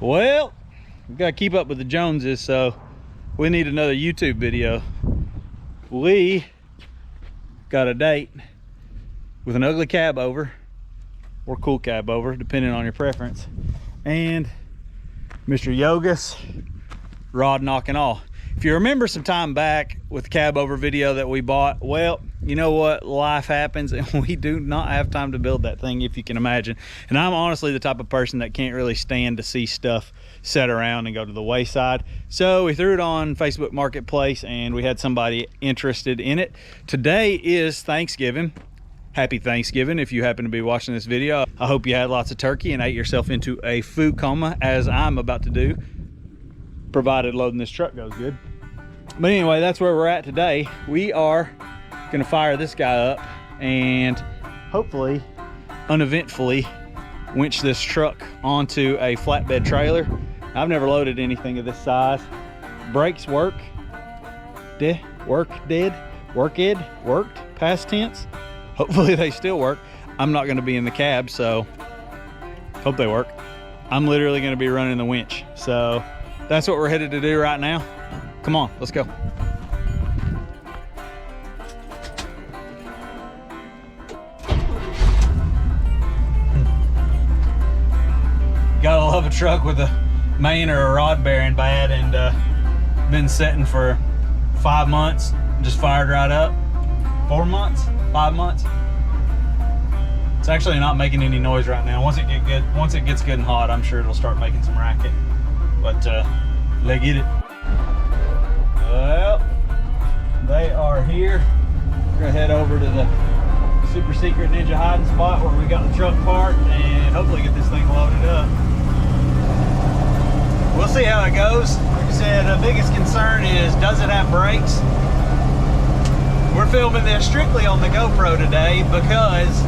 Well, we gotta keep up with the Joneses, so we need another YouTube video. We got a date with an ugly cab over or cool cab over, depending on your preference, and Mr. Yogi's rod knocking all. If you remember some time back with the cab over video that we bought, well, you know what, life happens and we do not have time to build that thing, if you can imagine. And I'm honestly the type of person that can't really stand to see stuff set around and go to the wayside. So we threw it on Facebook Marketplace and we had somebody interested in it. Today is Thanksgiving. Happy Thanksgiving if you happen to be watching this video. I hope you had lots of turkey and ate yourself into a food coma, as I'm about to do, provided loading this truck goes good. But anyway, that's where we're at today. We are gonna fire this guy up and hopefully uneventfully winch this truck onto a flatbed trailer. I've never loaded anything of this size. Brakes worked, past tense. Hopefully they still work. I'm not gonna be in the cab, so hope they work. I'm literally gonna be running the winch. So that's what we're headed to do right now. Come on, let's go. Gotta love a truck with a main or a rod bearing bad, and been setting for 5 months, just fired right up. 4 months, 5 months. It's actually not making any noise right now. Once it gets good and hot, I'm sure it'll start making some racket. But let's get it. Well, they are here. We're gonna head over to the super secret ninja hiding spot where we got the truck parked and hopefully get this thing loaded up. We'll see how it goes. Like I said, the biggest concern is, does it have brakes? We're filming this strictly on the GoPro today because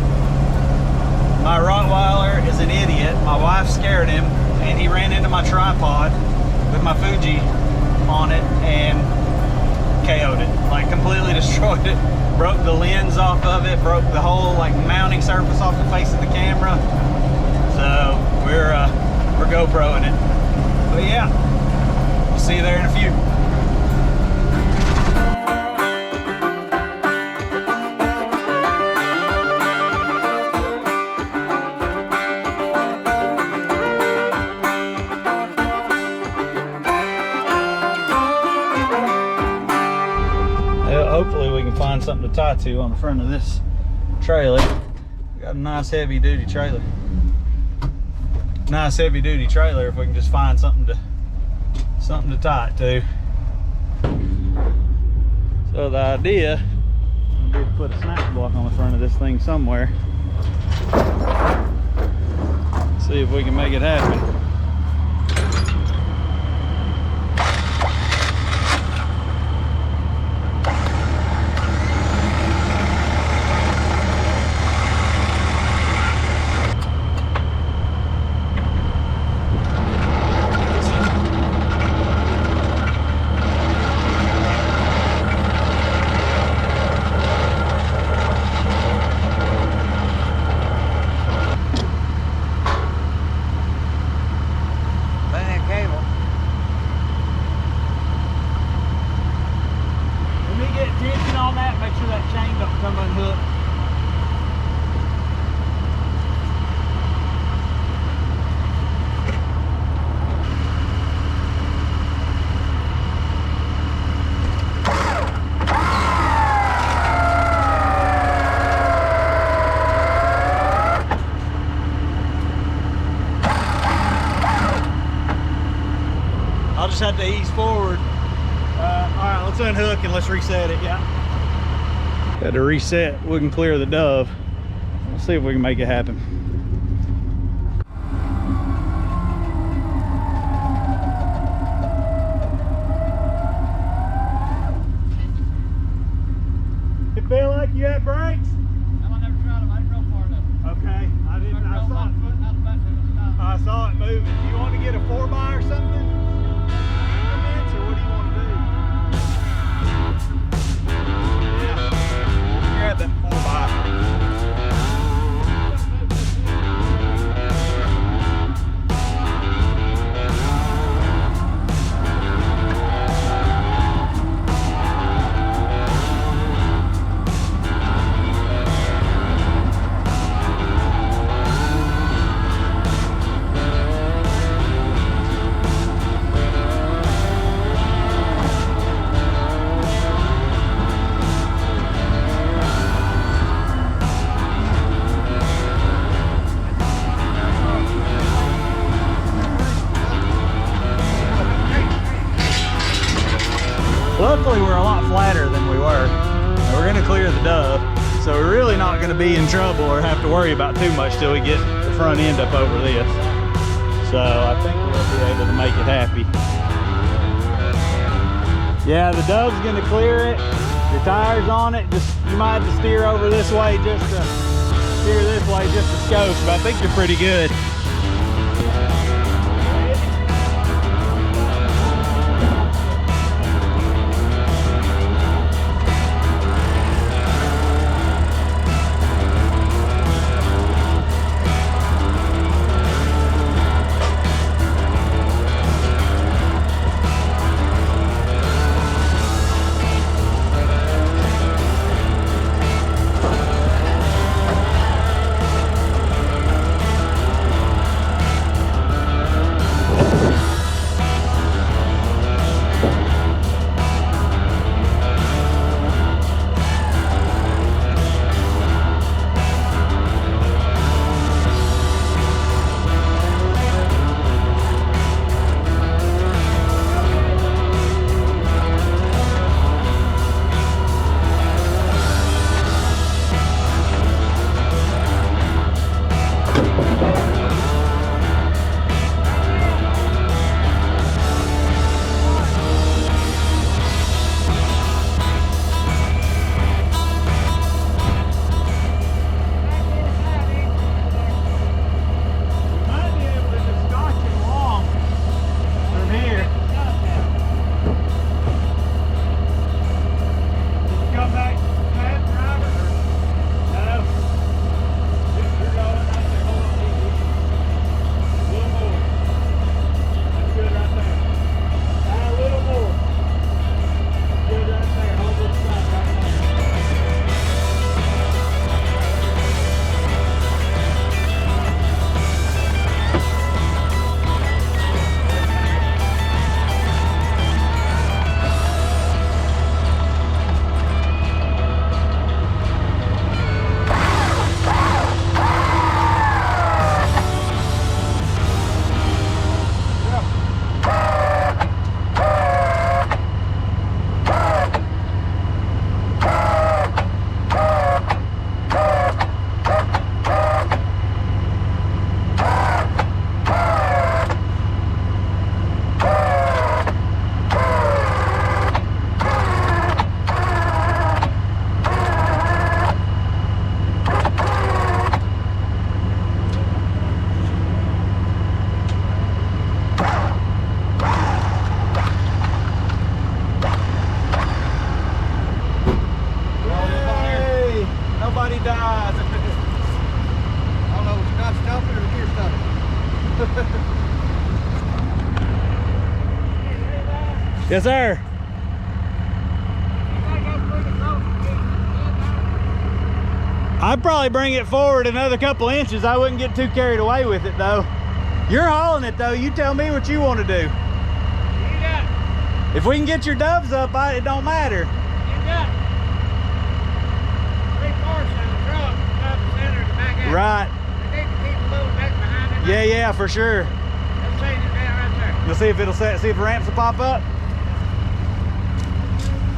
my Rottweiler is an idiot. My wife scared him and he ran into my tripod with my Fuji on it and KO'd it, like completely destroyed it, broke the lens off of it, broke the whole like mounting surface off the face of the camera. So we're GoProing it. But yeah, we'll see you there in a few. Hopefully we can find something to tie to on the front of this trailer. We got a nice heavy duty trailer. Nice heavy duty trailer if we can just find something to tie it to. So the idea would be to put a snap block on the front of this thing somewhere. See if we can make it happen. I'll just have to ease forward. All right, let's unhook and let's reset it, yeah. Got to reset, we can clear the dove. We'll see if we can make it happen. You feel like you had brakes? I never tried them, I didn't roll far enough. Okay, I saw it moving. Do you want to get a 4x or something? Or what do you want to do? Yeah, grab that 4x. Luckily, we're a lot flatter than we were. We're gonna clear the dove, so we're really not gonna be in trouble or have to worry about too much till we get the front end up over this. So I think we'll be able to make it happy. Yeah, the dove's gonna clear it. Your tires on it, you might have to steer over this way just to steer this way just to scope, but I think you're pretty good. Yes, sir. I'd probably bring it forward another couple inches. I wouldn't get too carried away with it though. You're hauling it though. You tell me what you want to do. You got it. If we can get your doves up, it don't matter. You got it. 3/4 in the truck, up the center and the back end. Right. They need to keep a little back behind it. Yeah, for sure. Let's change it down right there. You'll see if it'll set, see if the ramps will pop up.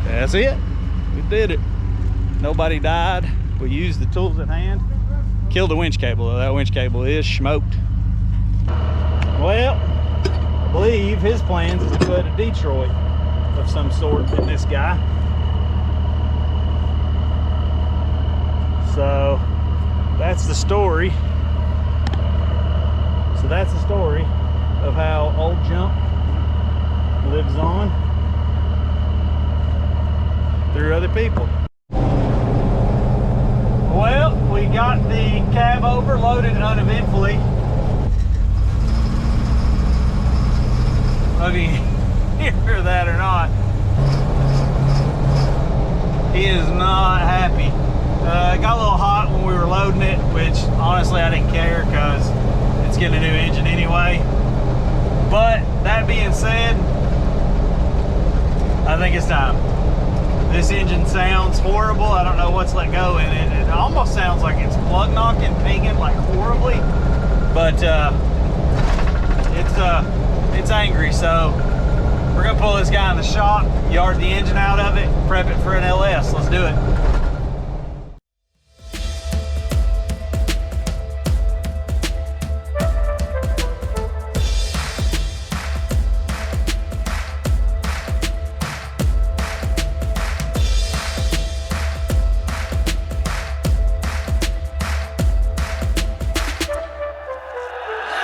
That's it. We did it. Nobody died. We used the tools at hand. Killed the winch cable though. That winch cable is smoked. Well, I believe his plans is to put a Detroit of some sort in this guy. So that's the story. So that's the story of how Old Jump lives on through other people. Well, we got the cab over, loaded uneventfully. Whether you hear that or not, he is not happy. It got a little hot when we were loading it, which honestly I didn't care because it's getting a new engine anyway. But that being said, I think it's time. This engine sounds horrible. I don't know what's let go in it. It almost sounds like it's plug knocking, pinging like horribly. But it's angry. So We're gonna pull this guy in the shop, yard the engine out of it, prep it for an LS. Let's do it.